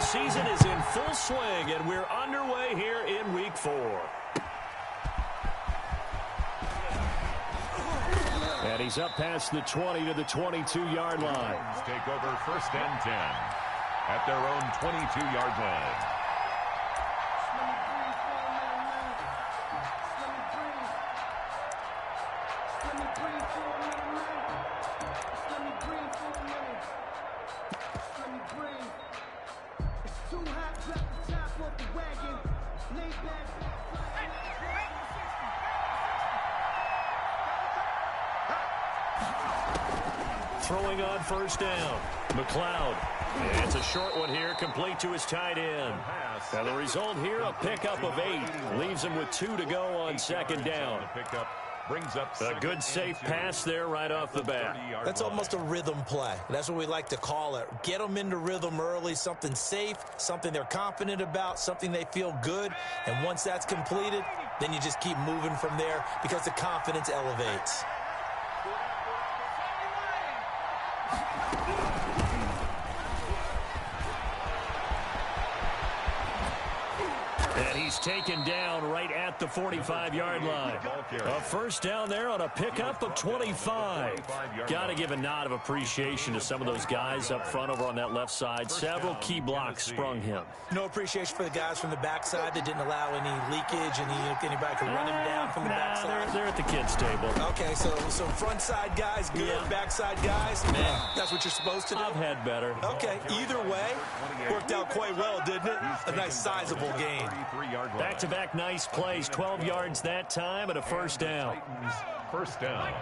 season is in full swing, and we're underway here in Week 4. And he's up past the 20 to the 22-yard line. Take over 1st and 10 at their own 22-yard line. Throwing on 1st down. McLeod. And it's a short one here, complete to his tight end. And the result here, a pickup of 8. Leaves him with 2 to go on 2nd down. A good safe pass there right off the bat. That's almost a rhythm play. That's what we like to call it. Get them into rhythm early, something safe, something they're confident about, something they feel good. And once that's completed, then you just keep moving from there because the confidence elevates. And he's taken down right at the 45-yard line. A 1st down there on a pickup of 25. Got to give a nod of appreciation to some of those guys up front over on that left side. Several key blocks sprung him. No appreciation for the guys from the backside that didn't allow any leakage, anybody could run him down from the backside. They're at the kids' table. Okay, so front side guys, good. Yeah. Backside guys, man, that's what you're supposed to do. I've had better. Okay, either way, worked out quite well, didn't it? A nice sizable gain. Back-to-back nice plays, 12 yards that time and a 1st down. 1st down.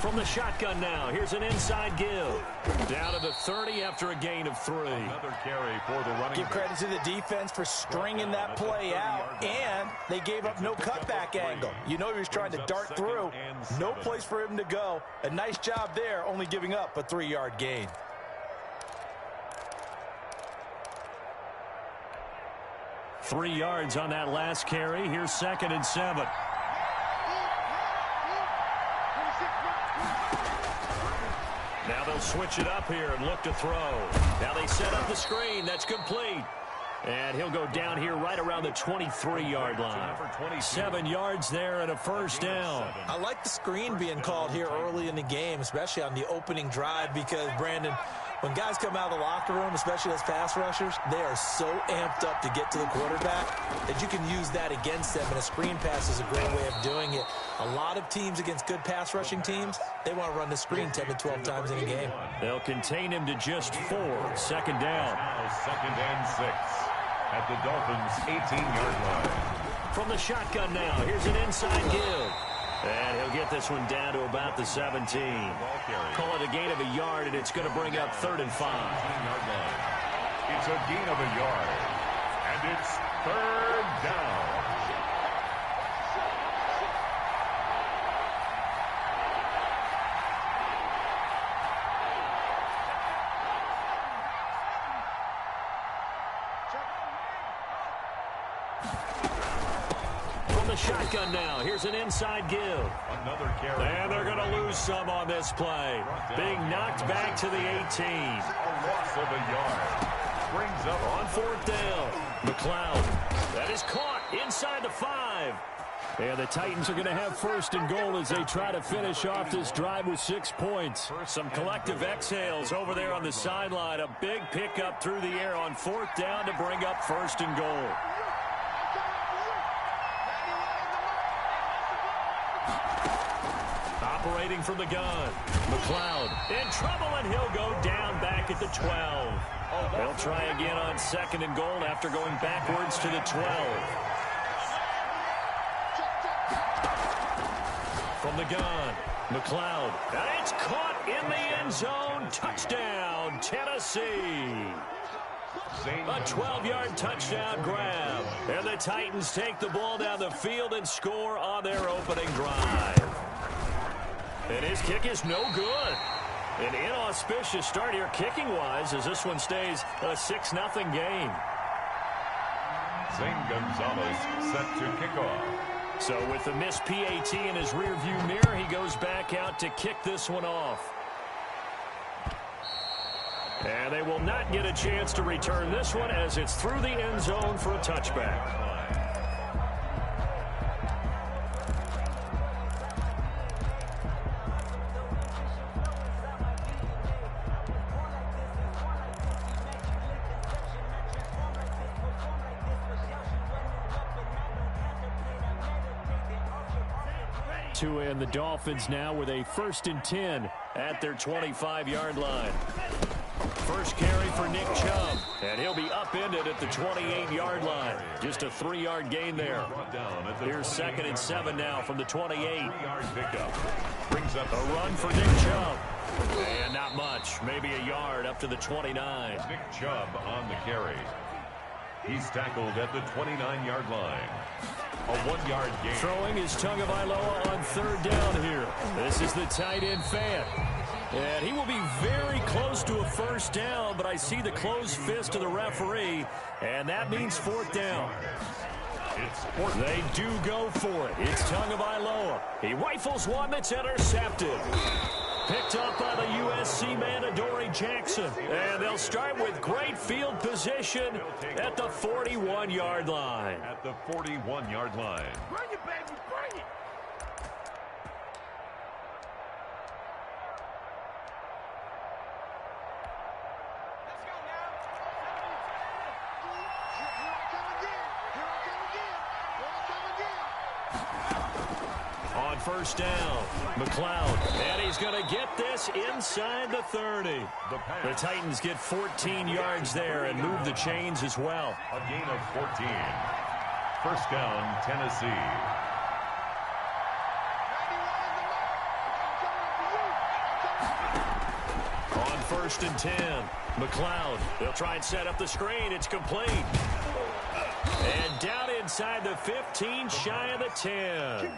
From the shotgun now, here's an inside give. Down to the 30 after a gain of 3. Another carry for the running. Give credit to the defense for stringing that play out, and they gave up no cutback angle. You know he was trying to dart through. No place for him to go. A nice job there, only giving up a 3-yard gain. Three yards on that last carry. Here's 2nd and 7. Now they'll switch it up here and look to throw. Now they set up the screen. That's complete. And he'll go down here right around the 23-yard line. 7 yards there and a 1st down. I like the screen being called here early in the game, especially on the opening drive, because, Brandon, when guys come out of the locker room, especially as pass rushers, they are so amped up to get to the quarterback that you can use that against them, and a screen pass is a great way of doing it. A lot of teams against good pass rushing teams, they want to run the screen 10 to 12 times in a game. They'll contain him to just 4. 2nd down. Now 2nd and 6 at the Dolphins' 18-yard line. From the shotgun now, here's an inside give. And he'll get this one down to about the 17. Call it a gain of a yard, and it's going to bring up 3rd and 5. It's a gain of a yard, and it's 3rd down. The shotgun now. Here's an inside give. Another carry. And they're going to lose some on this play. Being knocked back to the 18. A loss of a yard. Brings up on 4th down. McLeod. That is caught inside the 5. And the Titans are going to have 1st and goal as they try to finish off this drive with 6 points. Some collective exhales over there on the sideline. A big pickup through the air on 4th down to bring up 1st and goal. Operating from the gun. McLeod in trouble, and he'll go down back at the 12. They'll try again on 2nd and goal after going backwards to the 12. From the gun, McLeod. And it's caught in the end zone. Touchdown, Tennessee. A 12-yard touchdown grab. And the Titans take the ball down the field and score on their opening drive. And his kick is no good. An inauspicious start here kicking-wise as this one stays a 6-0 game. Zane Gonzalez set to kick off. So with the missed PAT in his rearview mirror, he goes back out to kick this one off. And they will not get a chance to return this one as it's through the end zone for a touchback. And the Dolphins now with a 1st and 10 at their 25-yard line. First carry for Nick Chubb, and he'll be upended at the 28-yard line. Just a 3-yard gain there. Here's 2nd and 7 now from the 28. Brings up a run for Nick Chubb. And not much, maybe a yard up to the 29. Nick Chubb on the carry. He's tackled at the 29-yard line. A 1-yard gain. Throwing is Tagovailoa on 3rd down here. This is the tight end Fant. And he will be very close to a 1st down, but I see the closed fist of the referee, and that means 4th down. They do go for it. It's Tagovailoa. He rifles one that's intercepted. Picked up by the USC man, Adoree Jackson. And they'll start with great field position at the 41-yard line. At the 41-yard line. Bring it, baby, bring it. Let's go now. Here I come again. Here I come again. On 1st down, McLeod, and he's going to get this inside the 30. The Titans get 14 yards there and move the chains as well. A gain of 14. 1st down, Tennessee. On 1st and 10, McLeod, they'll try and set up the screen. It's complete. And down inside the 15, shy of the 10.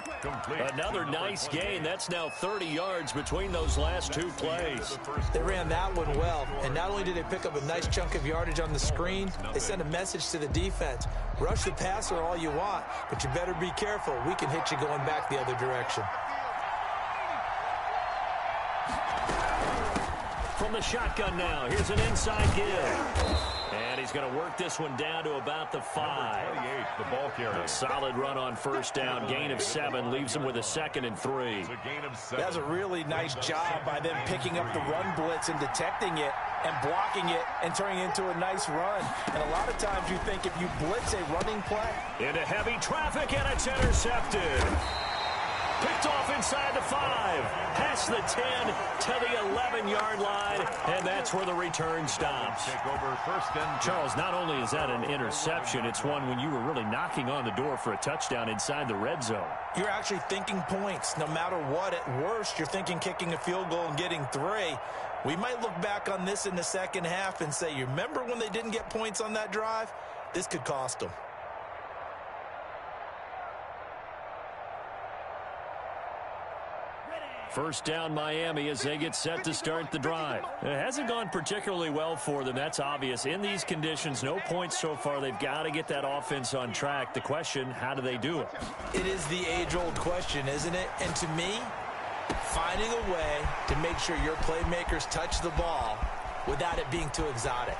Another nice gain. That's now 30 yards between those last 2 plays. They ran that one well, and not only did they pick up a nice chunk of yardage on the screen, they sent a message to the defense. Rush the passer all you want, but you better be careful. We can hit you going back the other direction. From the shotgun now, here's an inside give. And he's going to work this one down to about the 5. 28, the ball carrier. A solid run on 1st down. Gain of 7 leaves him with a 2nd and 3. It's a gain of 7. That's a really nice job by them picking up the run blitz and detecting it and blocking it and turning it into a nice run. And a lot of times you think if you blitz a running play. Into heavy traffic, and it's intercepted. Picked off inside the 5, past the 10 to the 11-yard line, and that's where the return stops. Take over 1st and 10. Charles, not only is that an interception, it's one when you were really knocking on the door for a touchdown inside the red zone. You're actually thinking points. No matter what, at worst, you're thinking kicking a field goal and getting 3. We might look back on this in the 2nd half and say, you remember when they didn't get points on that drive? This could cost them. First down Miami as they get set to start the drive. It hasn't gone particularly well for them. That's obvious. In these conditions, no points so far. They've got to get that offense on track. The question, how do they do it? It is the age-old question, isn't it? And to me, finding a way to make sure your playmakers touch the ball without it being too exotic.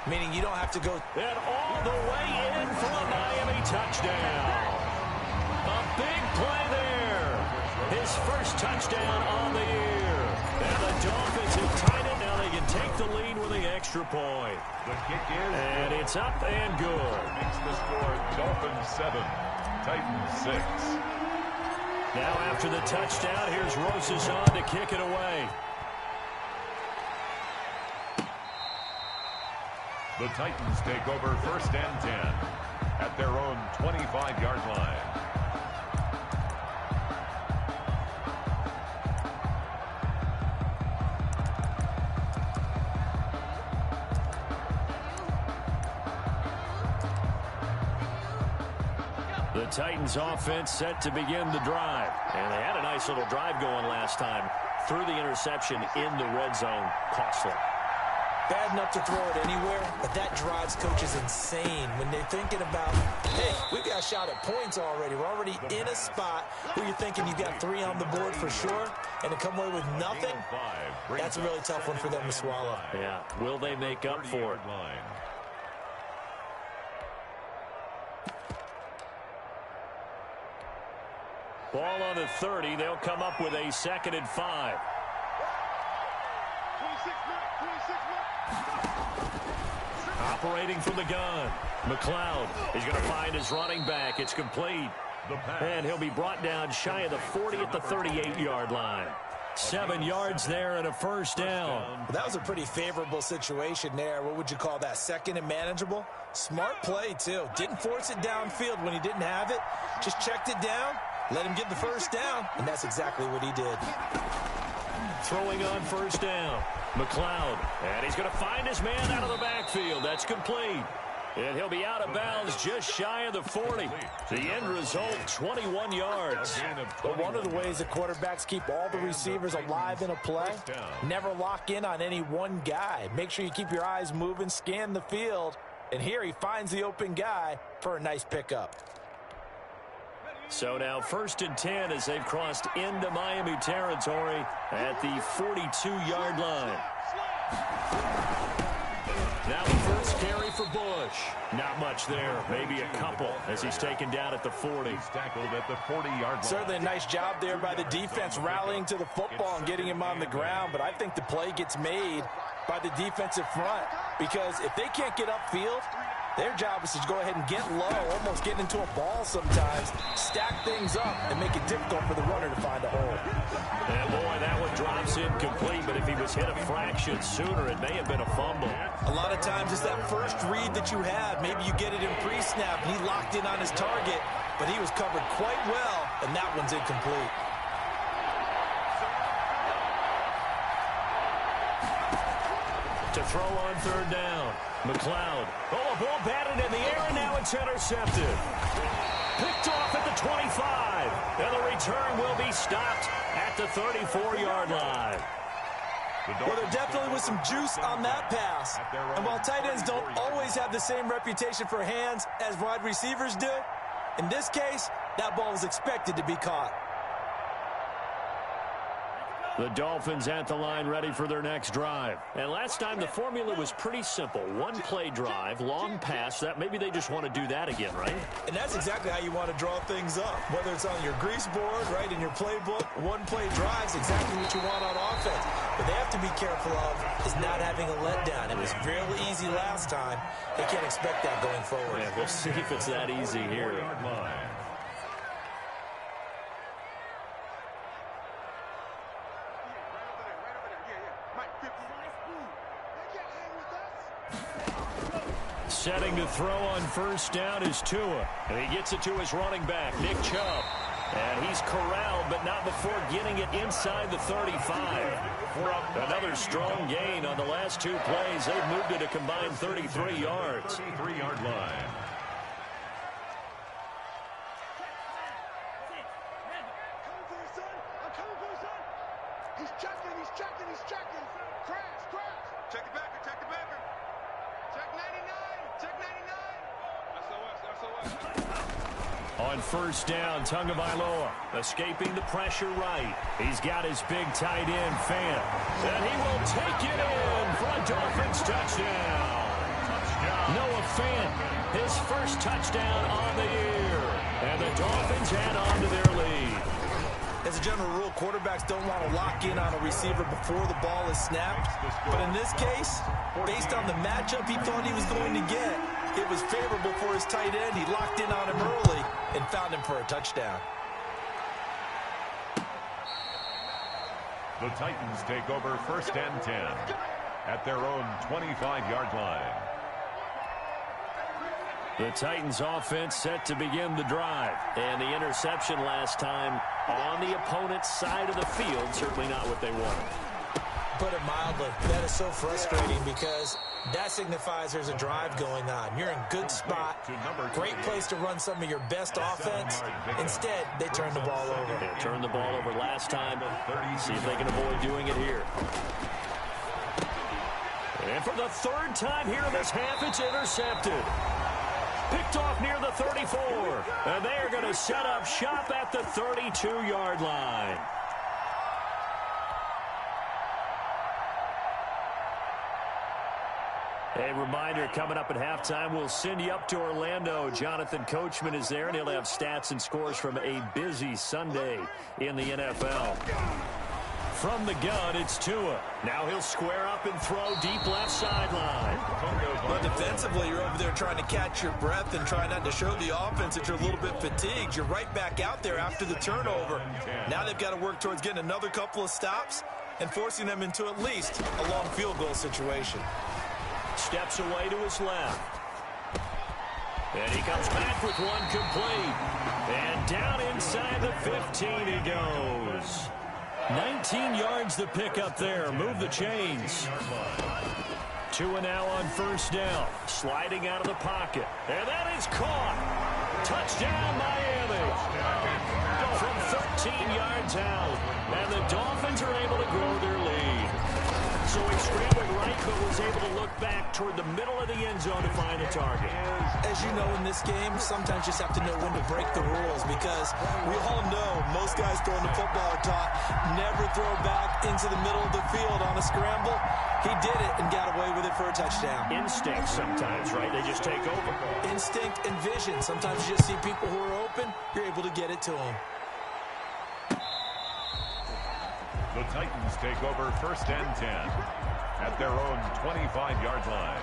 Meaning you don't have to go. And all the way in for a Miami touchdown. A big play there. His first touchdown on the year. And the Dolphins have tied it. Now they can take the lead with the extra point. The kick is. And it's up and good. Makes the score Dolphins 7, Titans 6. Now after the touchdown, here's Rosas on to kick it away. The Titans take over 1st and 10 at their own 25-yard line. The Titans offense set to begin the drive. And they had a nice little drive going last time. Threw the interception in the red zone. Costly. Bad enough to throw it anywhere, but that drives coaches insane when they're thinking about, hey, we got a shot at points already. We're already in a spot where you're thinking you got 3 on the board for sure. and to come away with nothing, that's a really tough one for them to swallow. Yeah, will they make up for it? Ball on the 30. They'll come up with a 2nd and 5. 26 Operating from the gun. McLeod is going to find his running back. It's complete. And he'll be brought down shy of the 40 at the 38-yard line. 7 yards there and a first down. Well, that was a pretty favorable situation there. What would you call that? 2nd and manageable? Smart play, too. Didn't force it downfield when he didn't have it. Just checked it down, let him get the first down, and that's exactly what he did. Throwing on first down. McLeod. And he's going to find his man out of the backfield. That's complete. And he'll be out of bounds just shy of the 40. The end result, 21 yards. But one of the ways that quarterbacks keep all the receivers alive in a play, never lock in on any one guy. Make sure you keep your eyes moving, scan the field. And here he finds the open guy for a nice pickup. So now 1st and 10 as they've crossed into Miami territory at the 42-yard line. Now the first carry for Bush. Not much there, maybe a couple as he's taken down at the 40. He's tackled at the 40-yard line. Certainly a nice job there by the defense rallying to the football and getting him on the ground, but I think the play gets made by the defensive front because if they can't get upfield, their job is to go ahead and get low, almost get into a ball sometimes, stack things up, and make it difficult for the runner to find a hole. And boy, that one drops incomplete, but if he was hit a fraction sooner, it may have been a fumble. A lot of times it's that first read that you have. Maybe you get it in pre-snap, and he locked in on his target, but he was covered quite well, and that one's incomplete. To throw on 3rd down. McLeod. Oh, a ball batted in the air, and now it's intercepted. Picked off at the 25. And the return will be stopped at the 34-yard line. Well, there definitely was some juice on that pass. And while tight ends don't always have the same reputation for hands as wide receivers do, in this case, that ball was expected to be caught. The Dolphins at the line ready for their next drive. And last time the formula was pretty simple. One play drive, long pass. That maybe they just want to do that again, right? And that's exactly how you want to draw things up. Whether it's on your grease board, right, in your playbook, one play drive's exactly what you want on offense. What they have to be careful of is not having a letdown. It was real easy last time. They can't expect that going forward. Yeah, we'll see if it's that easy here. Setting to throw on first down is Tua. And he gets it to his running back, Nick Chubb. And he's corralled, but not before getting it inside the 35. Another strong gain on the last 2 plays. They've moved it a combined 33 yards. 33-yard line. He's checking. Crash. Check the backer. Check 99. SOS. On first down, Tagovailoa escaping the pressure right. He's got his big tight end, Fant. And he will take it in for a Dolphins touchdown. Noah Fant, his first touchdown on the year. And the Dolphins add on to their lead. As a general rule, quarterbacks don't want to lock in on a receiver before the ball is snapped. But in this case, based on the matchup he thought he was going to get, it was favorable for his tight end. He locked in on him early and found him for a touchdown. The Titans take over 1st and 10 at their own 25-yard line. The Titans offense set to begin the drive. And the interception last time on the opponent's side of the field, certainly not what they wanted. Put it mildly, that is so frustrating because that signifies there's a drive going on. You're in good spot, great place to run some of your best offense. Instead, they turn the ball over. They turned the ball over last time. See if they can avoid doing it here. And for the 3rd time here in this half, it's intercepted. Picked off near the 34. And they are going to set up shop at the 32-yard line. A reminder, coming up at halftime, we'll send you up to Orlando. Jonathan Coachman is there, and he'll have stats and scores from a busy Sunday in the NFL. From the gun, it's Tua. Now he'll square up and throw deep left sideline. But defensively, you're over there trying to catch your breath and try not to show the offense that you're a little bit fatigued. You're right back out there after the turnover. Now they've got to work towards getting another couple of stops and forcing them into at least a long field goal situation. Steps away to his left. And he comes back with one complete. And down inside the 15 he goes. 19 yards to pick up there. Move the chains. Tua now on first down. Sliding out of the pocket. And that is caught. Touchdown, Miami. From 13 yards out. And the Dolphins are able to grow their lead. So he scrambled right, but was able to look back toward the middle of the end zone to find a target. As you know, in this game, sometimes you just have to know when to break the rules, because we all know most guys throwing the football are taught never throw back into the middle of the field on a scramble. He did it and got away with it for a touchdown. Instinct sometimes, right? They just take over. Instinct and vision. Sometimes you just see people who are open, you're able to get it to them. The Titans take over 1st and 10 at their own 25-yard line.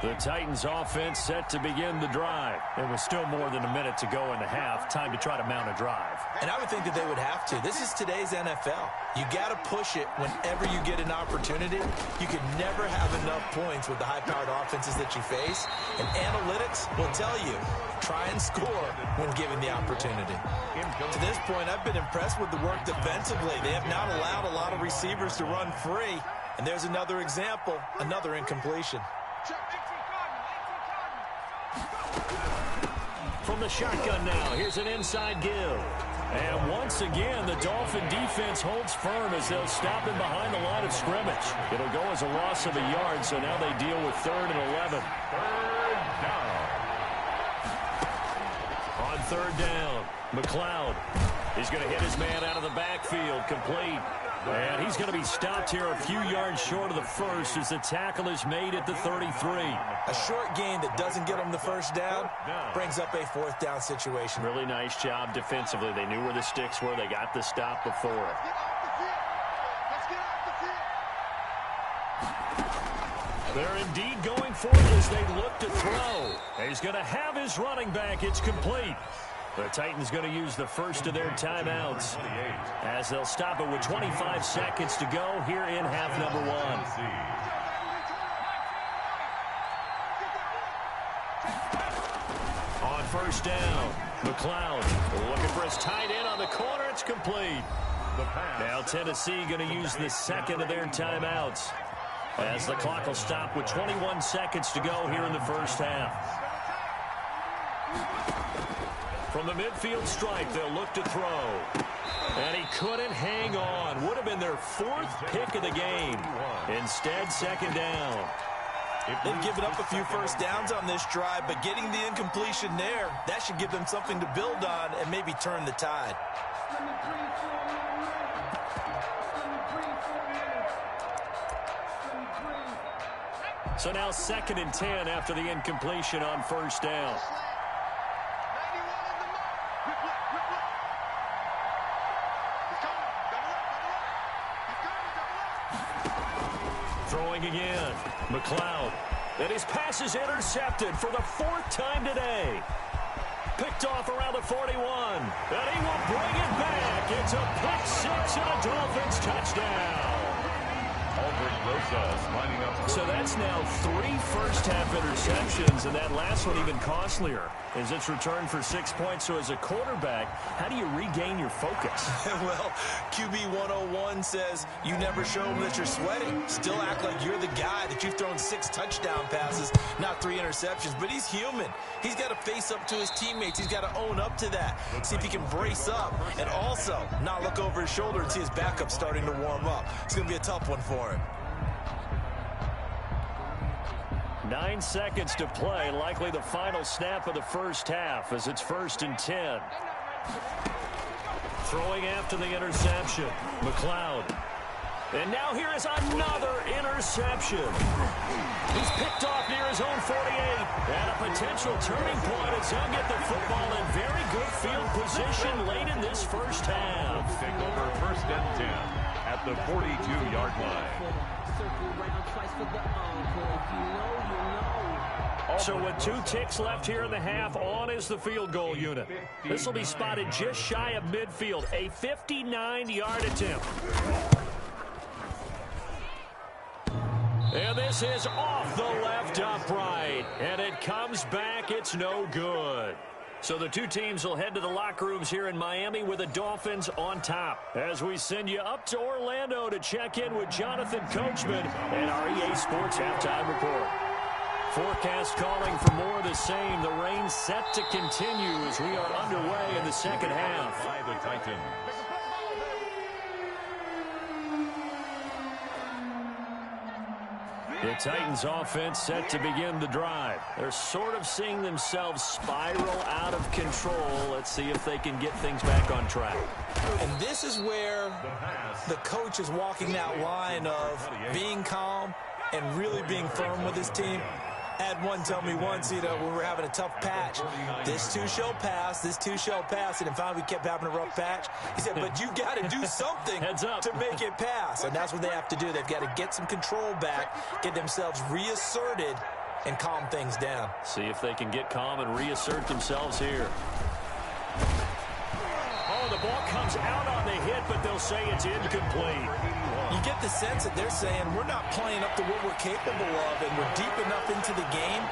The Titans offense set to begin the drive. There was still more than a minute to go in the half. Time to try to mount a drive. And I would think that they would have to. This is today's NFL. You got to push it whenever you get an opportunity. You can never have enough points with the high-powered offenses that you face. And analytics will tell you, try and score when given the opportunity. To this point, I've been impressed with the work defensively. They have not allowed a lot of receivers to run free. And there's another example, another incompletion. From the shotgun now, here's an inside give. And once again, the Dolphin defense holds firm as they'll stop him behind the line of scrimmage. It'll go as a loss of a yard, so now they deal with 3rd and 11. Third down. On 3rd down, McLeod is going to hit his man out of the backfield, complete. And he's going to be stopped here a few yards short of the first as the tackle is made at the 33. A short gain that doesn't get them the first down brings up a 4th down situation. Really nice job defensively. They knew where the sticks were. They got the stop before it. They're indeed going for it as they look to throw. He's going to have his running back. It's complete. The Titans going to use the first of their timeouts as they'll stop it with 25 seconds to go here in half number 1. On first down, McLeod looking for his tight end on the corner. It's complete. Now Tennessee going to use the second of their timeouts as the clock will stop with 21 seconds to go here in the first half. From the midfield stripe, they'll look to throw. And he couldn't hang on. Would have been their 4th pick of the game. Instead, 2nd down. They've given up a few first downs on this drive, but getting the incompletion there, that should give them something to build on and maybe turn the tide. So now 2nd and 10 after the incompletion on first down. Throwing again, McLeod. And his pass is intercepted for the 4th time today. Picked off around the 41. And he will bring it back. It's a pick 6 and a Dolphins touchdown. So that's now 3 first-half interceptions, and that last one even costlier as it's returned for 6 points. So as a quarterback, how do you regain your focus? Well, QB 101 says you never show them that you're sweating. Still act like you're the guy, that you've thrown 6 touchdown passes, not 3 interceptions. But he's human. He's got to face up to his teammates. He's got to own up to that. See if he can brace up and also not look over his shoulder and see his backup starting to warm up. It's going to be a tough one for him. 9 seconds to play, likely the final snap of the first half as it's 1st and 10. Throwing after the interception, McLeod. And now here is another interception. He's picked off near his own 48. And a potential turning point as he'll get the football in very good field position late in this first half. Take over first and 10 at the 42-yard line. So with 2 ticks left here in the half, on is the field goal unit. This will be spotted just shy of midfield, a 59-yard attempt. And this is off the left upright, and it comes back. It's no good. So the 2 teams will head to the locker rooms here in Miami with the Dolphins on top. As we send you up to Orlando to check in with Jonathan Coachman and our EA Sports Halftime Report. Forecast calling for more of the same. The rain set to continue as we are underway in the second half. By the Titans. The Titans offense set to begin the drive. They're sort of seeing themselves spiral out of control. Let's see if they can get things back on track. And this is where the coach is walking that line of being calm and really being firm with his team. I had one tell me once, when we were having a tough patch, this too shall pass, this too shall pass, and finally we kept having a rough patch. He said, but you got to do something to make it pass, and that's what they have to do. They've got to get some control back, get themselves reasserted, and calm things down. See if they can get calm and reassert themselves here. Oh, the ball comes out on the hit, but they'll say it's incomplete. You get the sense that they're saying we're not playing up to what we're capable of, and we're deep enough into the game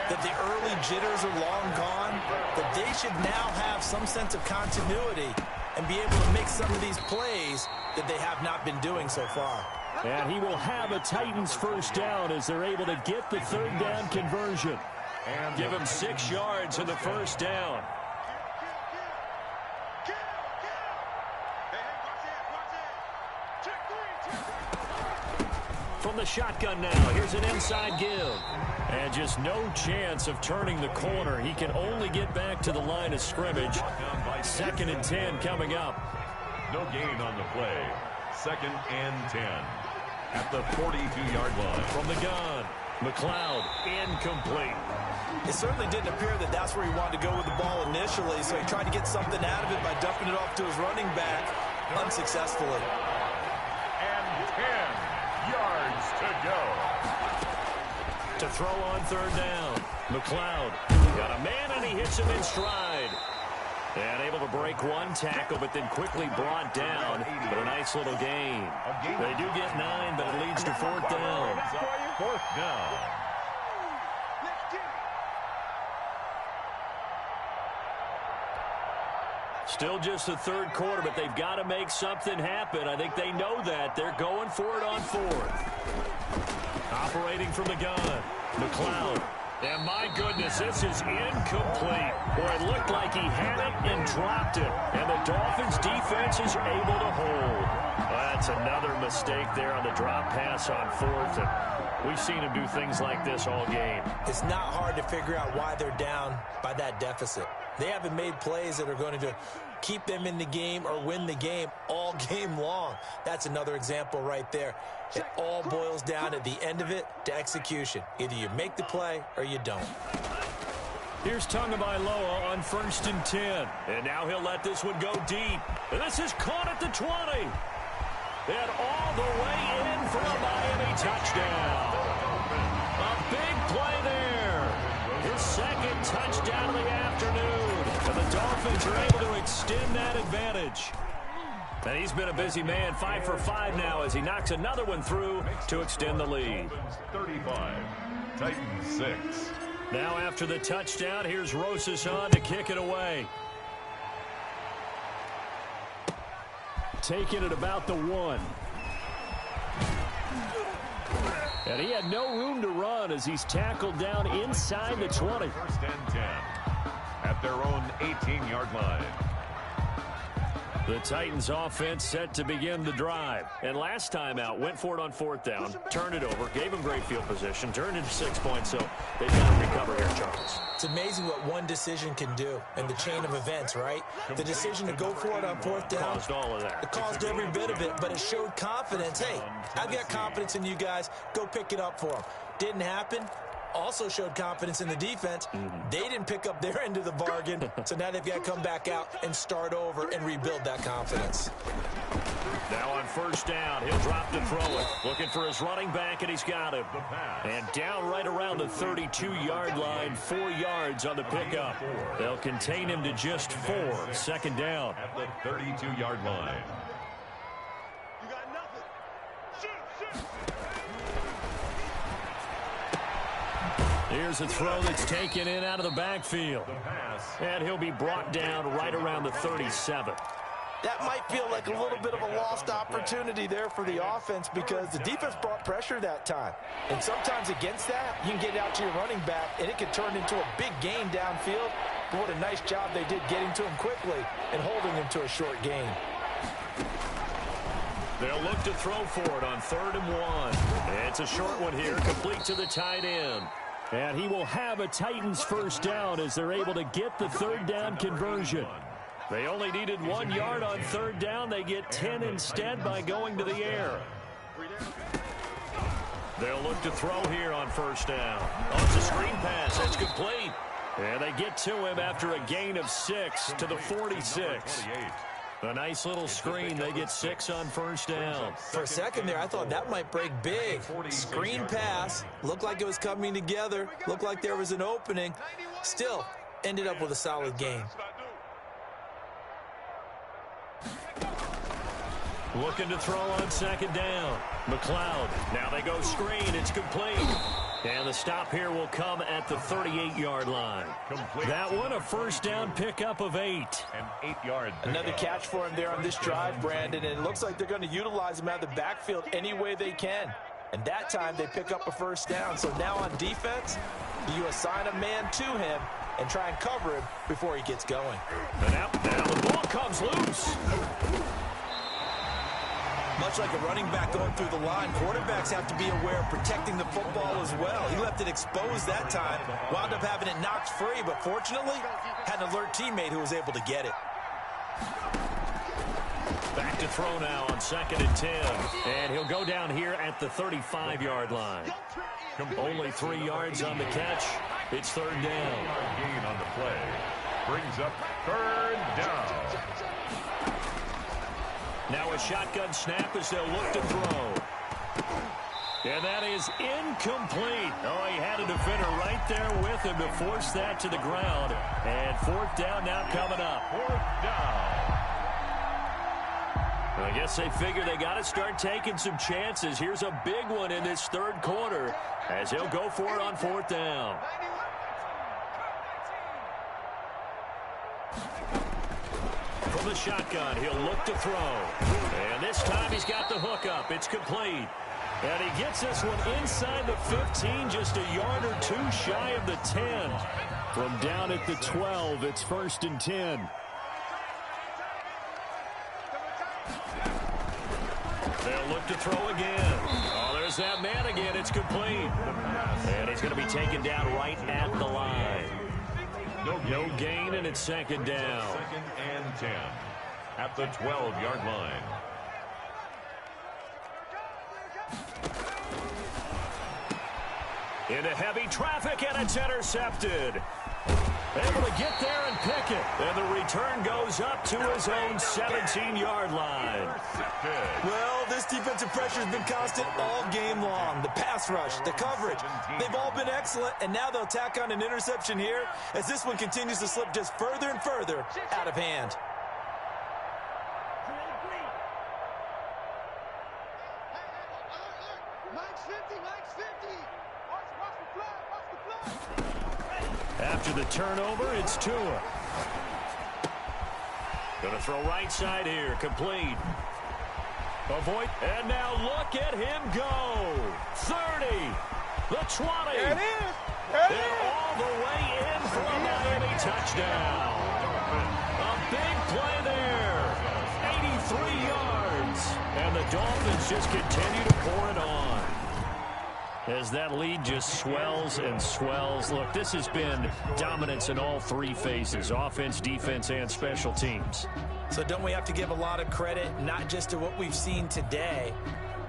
that the early jitters are long gone, that they should now have some sense of continuity and be able to make some of these plays that they have not been doing so far. And he will have a Titans first down as they're able to get the third down conversion. And give him 6 yards in the first down. From the shotgun now, here's an inside give. And just no chance of turning the corner. He can only get back to the line of scrimmage. 2nd and 10 coming up. No gain on the play. 2nd and 10 at the 42-yard line. From the gun, McLeod, incomplete. It certainly didn't appear that that's where he wanted to go with the ball initially, so he tried to get something out of it by dumping it off to his running back unsuccessfully. And 10 yards to go. To throw on third down. McLeod got a man, and he hits him in stride. And able to break one tackle, but then quickly brought down. But a nice little gain. They do get 9, but it leads to 4th down. 4th down. Still just the third quarter, but they've got to make something happen. I think they know that. They're going for it on 4th. Operating from the gun. McLeod. And my goodness, this is incomplete. Boy, it looked like he had it and dropped it. And the Dolphins defense is able to hold. That's another mistake there on the drop pass on 4th. And we've seen him do things like this all game. It's not hard to figure out why they're down by that deficit. They haven't made plays that are going to keep them in the game or win the game all game long. That's another example right there. It all boils down at the end of it to execution. Either you make the play or you don't. Here's Tagovailoa on 1st and 10. And now he'll let this one go deep. And this is caught at the 20. And all the way in for a Miami touchdown. A big play there. His 2nd touchdown of the afternoon. And the Dolphins are able to extend that advantage. And he's been a busy man, 5 for 5 now as he knocks another one through to extend the lead. 35, Titans 6. Now after the touchdown, here's Rosas on to kick it away. Taking it about the 1. And he had no room to run as he's tackled down inside the 20. 1st and 10 at their own 18-yard line. The Titans offense set to begin the drive. And last time out, went for it on fourth down, turned it over, gave them great field position, turned into 6 points, so they've got to recover here, Charles. It's amazing what one decision can do in the chain of events, right? The decision to go for it on fourth down. Caused all of that. It caused every bit of it, but it showed confidence. Hey, I've got confidence in you guys. Go pick it up for them. Didn't happen. Also showed confidence in the defense. They didn't pick up their end of the bargain, so now they've got to come back out and start over and rebuild that confidence. Now on first down, he'll drop to throw it. Looking for his running back, and he's got him. And down right around the 32-yard line, 4 yards on the pickup. They'll contain him to just 4. Second down. At the 32-yard line. You got nothing. Shoot. Here's a throw that's taken in out of the backfield. And he'll be brought down right around the 37. That might feel like a little bit of a lost opportunity there for the offense because the defense brought pressure that time. And sometimes against that, you can get it out to your running back, and it can turn into a big gain downfield. But what a nice job they did getting to him quickly and holding him to a short gain. They'll look to throw for it on 3rd and 1. It's a short one here, complete to the tight end. And he will have a Titans first down as they're able to get the 3rd down conversion. They only needed 1 yard on 3rd down. They get 10 instead by going to the air. They'll look to throw here on first down. Oh, it's a screen pass. It's complete. And they get to him after a gain of 6 to the 46. A nice little screen. They get 6 on first down. For a second there, I thought that might break big. Screen pass. Looked like it was coming together. Looked like there was an opening. Still, ended up with a solid gain. Looking to throw on 2nd down. McLeod. Now they go screen. It's complete. And the stop here will come at the 38-yard line. That one, a first down pickup of 8. And 8 yards. Another catch for him there on this drive, Brandon, and it looks like they're going to utilize him out of the backfield any way they can. And that time they pick up a first down. So now on defense, you assign a man to him and try and cover him before he gets going. And now the ball comes loose. Much like a running back going through the line, quarterbacks have to be aware of protecting the football as well. He left it exposed that time, wound up having it knocked free, but fortunately, had an alert teammate who was able to get it. Back to throw now on 2nd and 10. And he'll go down here at the 35-yard line. Only 3 yards on the catch. It's 3rd down. Gain on the play. Brings up 3rd down. Now a shotgun snap as they'll look to throw. And that is incomplete. Oh, he had a defender right there with him to force that to the ground. And 4th down now coming up. 4th down. I guess they figure they got to start taking some chances. Here's a big one in this 3rd quarter as he'll go for it on 4th down. From the shotgun, he'll look to throw. And this time he's got the hook up. It's complete. And he gets this one inside the 15, just a yard or 2 shy of the 10. From down at the 12, it's 1st and 10. They'll look to throw again. Oh, there's that man again. It's complete. And he's going to be taken down right at the line. No gain, and it's 2nd down. 2nd and 10 at the 12-yard line. Into heavy traffic, and it's intercepted. Able to get there and pick it. And the return goes up to his own 17-yard line. Well, this defensive pressure has been constant all game long. The pass rush, the coverage, they've all been excellent, and now they'll tack on an interception here as this one continues to slip just further and further out of hand. After the turnover, it's Tua. Going to throw right side here, complete. Avoid, and now look at him go. 30, the 20. They're all the way in for a Miami touchdown. A big play there. the Dolphins just continue to pour it on. As that lead just swells and swells. Look, this has been dominance in all three phases, offense, defense, and special teams. So don't we have to give a lot of credit, not just to what we've seen today,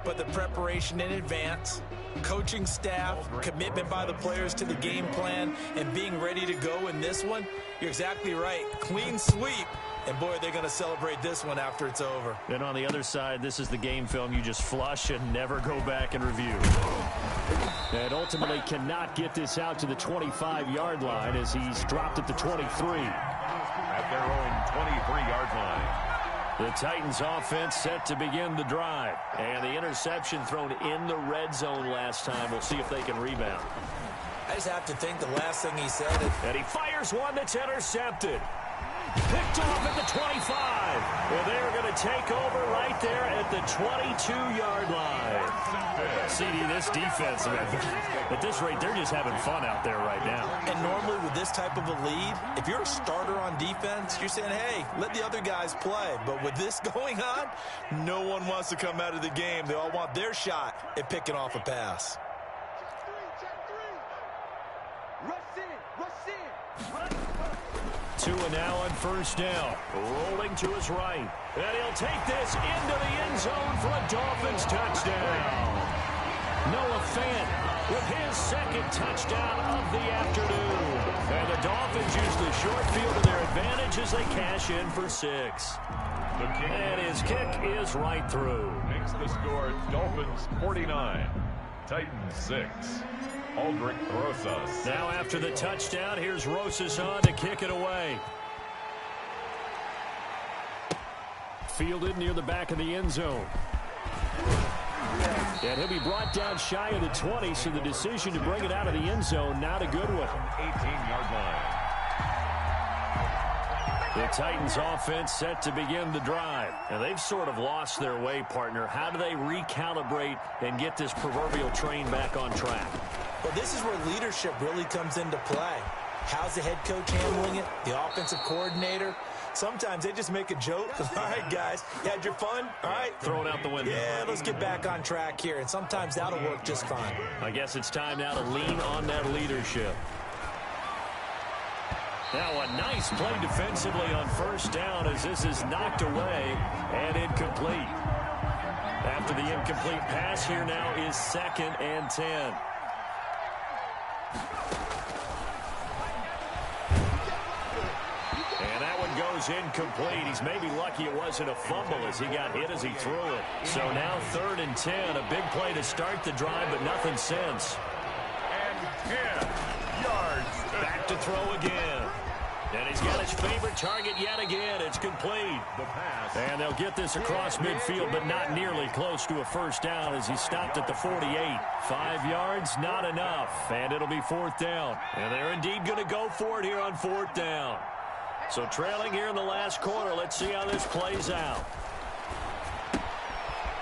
but the preparation in advance, coaching staff, commitment by the players to the game plan, and being ready to go in this one? You're exactly right. Clean sweep. And, boy, they're going to celebrate this one after it's over. And on the other side, this is the game film you just flush and never go back and review. And ultimately cannot get this out to the 25-yard line as he's dropped at the 23. At their own 23-yard line. The Titans offense set to begin the drive. And the interception thrown in the red zone last time. We'll see if they can rebound. I just have to think the last thing he said. And he fires one that's intercepted. Picked off at the 25. Well, they're going to take over right there at the 22-yard line. CD, this defense, at this rate, they're just having fun out there right now. And normally with this type of a lead, if you're a starter on defense, you're saying, hey, let the other guys play. But with this going on, no one wants to come out of the game. They all want their shot at picking off a pass. Tua now on first down, rolling to his right. And he'll take this into the end zone for a Dolphins touchdown. Noah Fant with his second touchdown of the afternoon. And the Dolphins use the short field to their advantage as they cash in for 6. And his kick is right through. Makes the score Dolphins 49, Titans 6. Aldrich Rosas. Now after the touchdown, here's Rosas on to kick it away. Fielded near the back of the end zone. And he'll be brought down shy of the 20, so the decision to bring it out of the end zone, not a good one. 18-yard line. The Titans offense set to begin the drive. And they've sort of lost their way, partner. How do they recalibrate and get this proverbial train back on track? Well, this is where leadership really comes into play. How's the head coach handling it? The offensive coordinator? Sometimes they just make a joke. All right, guys, you had your fun? All right. Throw it out the window. Yeah, let's get back on track here. And sometimes that'll work just fine. I guess it's time now to lean on that leadership. Now a nice play defensively on first down as this is knocked away and incomplete. After the incomplete pass, here now is 2nd and 10. And that one goes incomplete. He's maybe lucky it wasn't a fumble as he got hit as he threw it. So now 3rd and 10. A big play to start the drive, but nothing since. And 10 yards. Back to throw again. And he's got his favorite target yet again. It's complete. The pass. And they'll get this across midfield, but not nearly close to a first down as he stopped at the 48. 5 yards, not enough. And it'll be 4th down. And they're indeed going to go for it here on 4th down. So trailing here in the last quarter. Let's see how this plays out.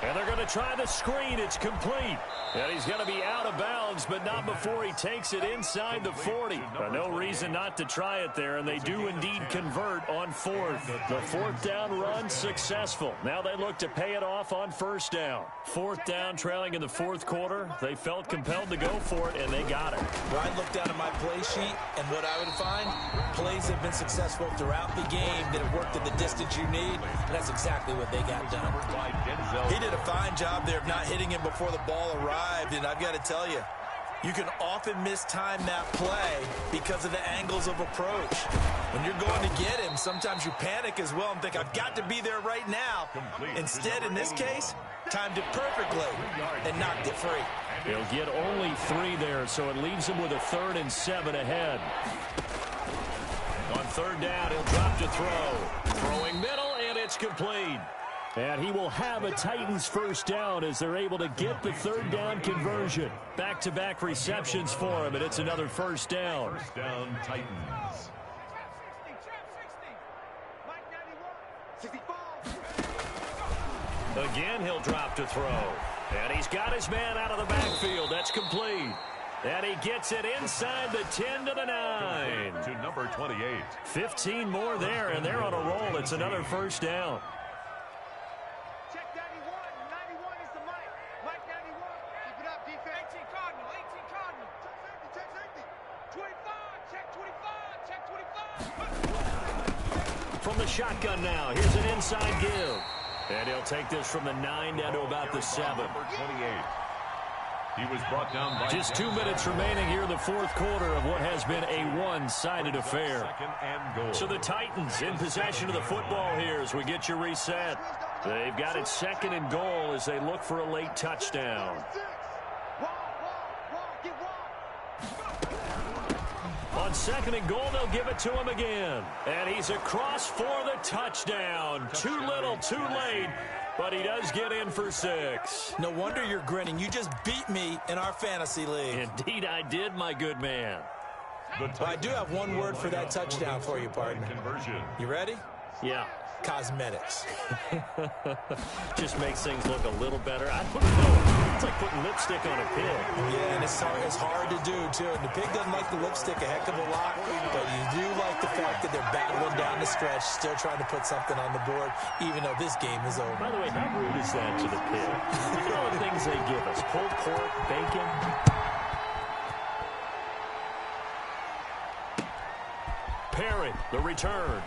And they're going to try the screen. It's complete. And he's going to be out of bounds, but not before he takes it inside the 40. No reason not to try it there, and they do indeed convert on 4th. The 4th down run successful. Now they look to pay it off on first down. 4th down, trailing in the 4th quarter. They felt compelled to go for it, and they got it. Well, I looked down at my play sheet, and what I would find, plays have been successful throughout the game that have worked at the distance you need, and that's exactly what they got done. He did a fine job there of not hitting him before the ball arrived, and I've got to tell you, you can often mistime that play because of the angles of approach. When you're going to get him, sometimes you panic as well and think, I've got to be there right now. Instead, in this case, timed it perfectly and knocked it free. He'll get only 3 there, so it leaves him with a 3rd and 7 ahead. On 3rd down, he'll drop to throw. Throwing middle, and it's complete. And he will have a Titans first down as they're able to get the 3rd down conversion. Back-to-back receptions for him, and it's another first down. First down, Titans. Again, he'll drop to throw. And he's got his man out of the backfield. That's complete. And he gets it inside the 10 to the 9. To number 28. 15 more there, and they're on a roll. It's another first down. From the shotgun now, here's an inside give. And he'll take this from the 9 down to about the 7. Number 28. He was brought down by just 2 minutes remaining here in the fourth quarter of what has been a one-sided affair. Second and goal. So the Titans in possession of the football here as we get you reset. They've got it second and goal as they look for a late touchdown. On second and goal, they'll give it to him again. And he's across for the touchdown. Too little, too late. But he does get in for 6. No wonder you're grinning. You just beat me in our fantasy league. Indeed I did, my good man. Well, I do have one word for that touchdown for you, partner. You ready? Yeah. Cosmetics. Just makes things look a little better. I don't know. It's like putting lipstick on a pig. Yeah, and it's hard to do, too. And the pig doesn't like the lipstick a heck of a lot, but you do like the fact that they're battling down the stretch, still trying to put something on the board, even though this game is over. By the way, how rude is that to the pig? You know the things they give us. Pulled pork, bacon. Perry, the return.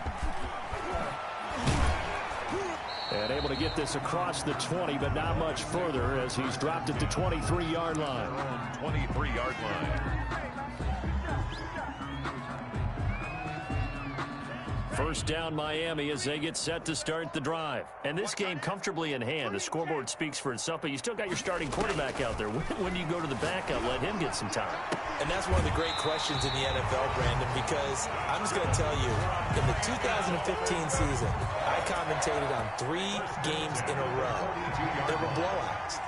And able to get this across the 20, but not much further as he's dropped it to 23-yard line. 23-yard line. First down Miami as they get set to start the drive. And this game comfortably in hand. The scoreboard speaks for itself, but you still got your starting quarterback out there. When do you go to the backup, let him get some time? And that's one of the great questions in the NFL, Brandon, because I'm just going to tell you, in the 2015 season, I commentated on 3 games in a row. There were blowouts.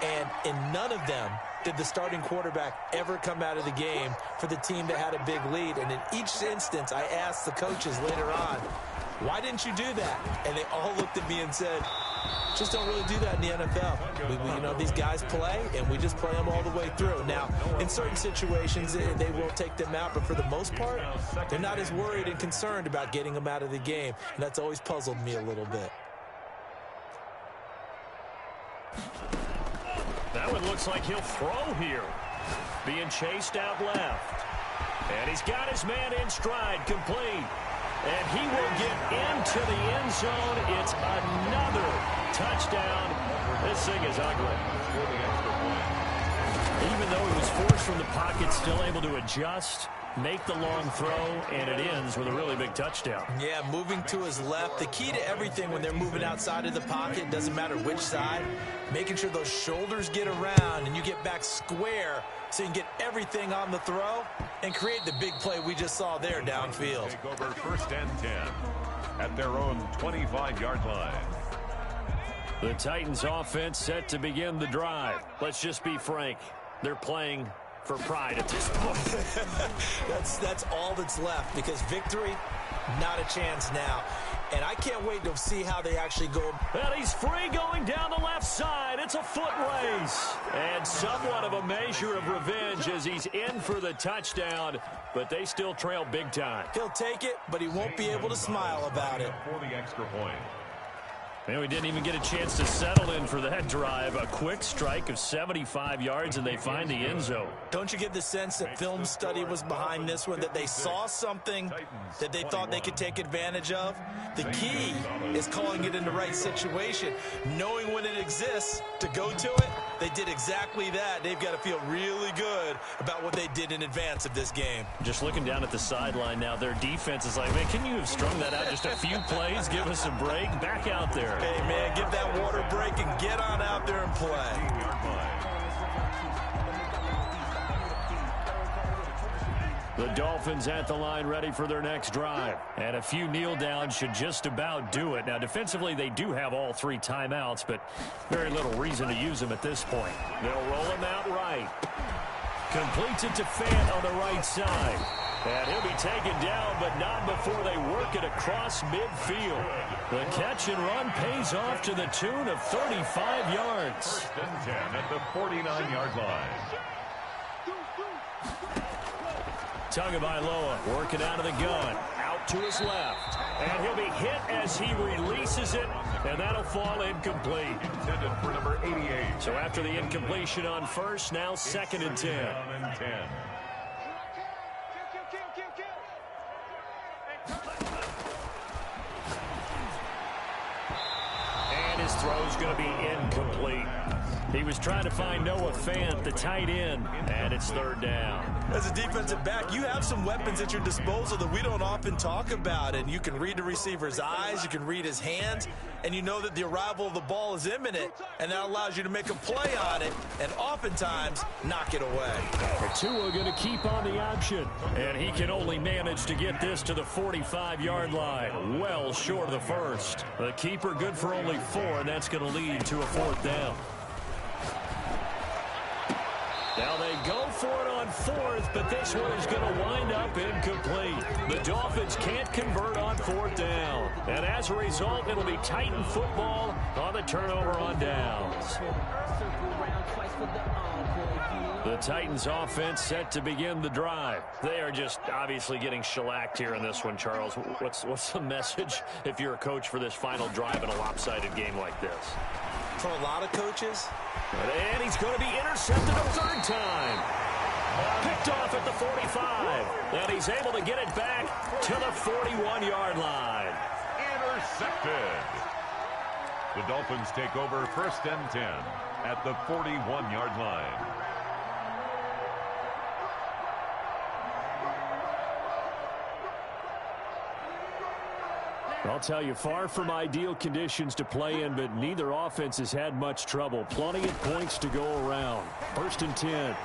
And in none of them did the starting quarterback ever come out of the game for the team that had a big lead. And in each instance, I asked the coaches later on, why didn't you do that? And they all looked at me and said, just don't really do that in the NFL. You know, these guys play, and we just play them all the way through. Now, in certain situations, they will take them out, but for the most part, they're not as worried and concerned about getting them out of the game. And that's always puzzled me a little bit. That one looks like he'll throw here. Being chased out left. And he's got his man in stride, complete. And he will get into the end zone. It's another touchdown. This thing is ugly. Even though he was forced from the pocket, still able to adjust, make the long throw, and it ends with a really big touchdown. Yeah, moving to his left. The key to everything when they're moving outside of the pocket, doesn't matter which side, making sure those shoulders get around and you get back square so you can get everything on the throw and create the big play we just saw there downfield. Take over first and 10 at their own 25-yard line. The Titans offense set to begin the drive. Let's just be frank. They're playing for pride at this point. That's all that's left, because victory, not a chance now. And I can't wait to see how they actually go. And he's free going down the left side. It's a foot race. And somewhat of a measure of revenge as he's in for the touchdown. But they still trail big time. He'll take it, but he won't be able to smile about it. For the extra point. And we didn't even get a chance to settle in for that drive. A quick strike of 75 yards, and they find the end zone. Don't you get the sense that film study was behind this one, that they saw something that they thought they could take advantage of? The key is calling it in the right situation, knowing when it exists to go to it. They did exactly that. They've got to feel really good about what they did in advance of this game. Just looking down at the sideline now, their defense is like, man, can you have strung that out just a few plays? Give us a break. Back out there. Hey, man, give that water break and get on out there and play. The Dolphins at the line ready for their next drive. And a few kneel downs should just about do it. Now, defensively, they do have all 3 timeouts, but very little reason to use them at this point. They'll roll him out right. Completes it to Fant on the right side. And he'll be taken down, but not before they work it across midfield. The catch and run pays off to the tune of 35 yards. First and 10 at the 49-yard line. Tagovailoa working out of the gun. Out to his left. And he'll be hit as he releases it, and that'll fall incomplete. Intended for number 88. So after the incompletion on first, now second and 10. His throw's going to be incomplete. He was trying to find Noah Fant, the tight end, and it's third down. As a defensive back, you have some weapons at your disposal that we don't often talk about, and you can read the receiver's eyes, you can read his hands, and you know that the arrival of the ball is imminent, and that allows you to make a play on it and oftentimes knock it away. Tua going to keep on the option, and he can only manage to get this to the 45-yard line, well short of the first. The keeper good for only 4, and that's going to lead to a fourth down. Now they go for it on fourth, but this one is going to wind up incomplete. The Dolphins can't convert on fourth down. And as a result, it'll be Titan football on the turnover on downs. The Titans offense set to begin the drive. They are just obviously getting shellacked here in this one, Charles. What's the message if you're a coach for this final drive in a lopsided game like this? For a lot of coaches. And he's going to be intercepted a third time. Picked off at the 45. And he's able to get it back to the 41-yard line. Intercepted. The Dolphins take over 1st and 10 at the 41-yard line. I'll tell you, far from ideal conditions to play in, but neither offense has had much trouble. Plenty of points to go around. 1st and 10.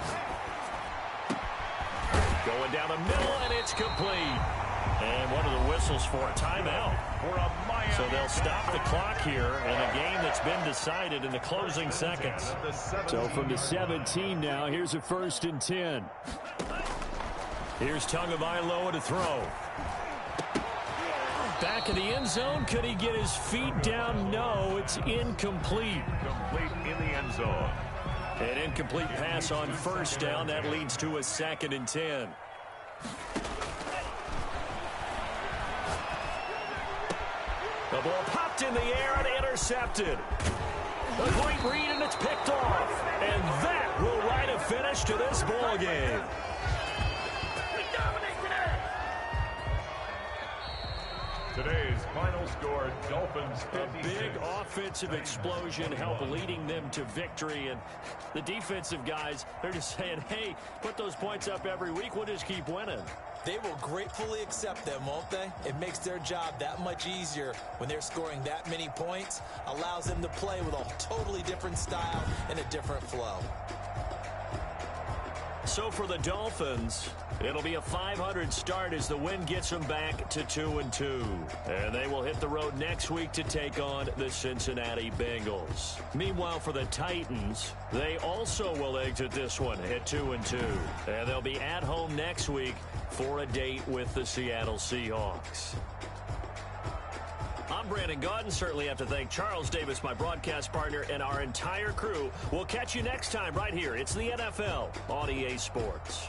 Going down the middle, and it's complete. And what are the whistles for? A timeout. So they'll stop the clock here in a game that's been decided in the closing seconds. So from the 17 now, here's a 1st and 10. Here's Tagovailoa to throw. Back in the end zone. Could he get his feet down? No, it's incomplete. Complete in the end zone. An incomplete pass on 1st down. That leads to a 2nd and 10. The ball popped in the air and intercepted. A great read, and it's picked off. And that will write a finish to this ball game. Today's final score, Dolphins 56. A big offensive explosion helped leading them to victory. And the defensive guys, they're just saying, hey, put those points up every week. We'll just keep winning. They will gratefully accept them, won't they? It makes their job that much easier when they're scoring that many points. Allows them to play with a totally different style and a different flow. So for the Dolphins, it'll be a 500 start as the win gets them back to 2-2. And they will hit the road next week to take on the Cincinnati Bengals. Meanwhile, for the Titans, they also will exit this one at 2-2. And they'll be at home next week for a date with the Seattle Seahawks. I'm Brandon Gaudin. Certainly have to thank Charles Davis, my broadcast partner, and our entire crew. We'll catch you next time right here. It's the NFL on EA Sports.